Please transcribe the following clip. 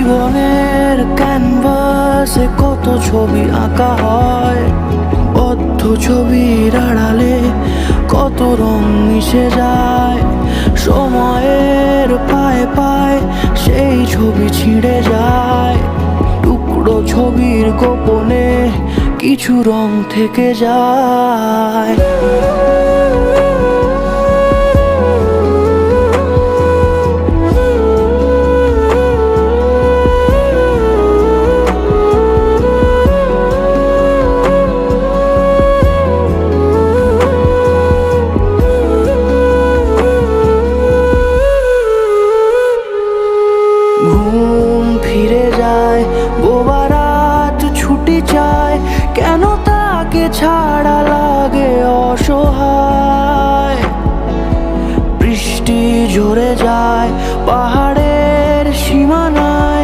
জীবনের ক্যানভাসে কত ছবি আঁকা হয়, বদ্ধ ছবির আড়ালে কত রং মিশে যায়। সময়ের পায়ে পায়ে সেই ছবি ছিঁড়ে যায়, টুকরো ছবির গোপনে কিছু রং থেকে যায়।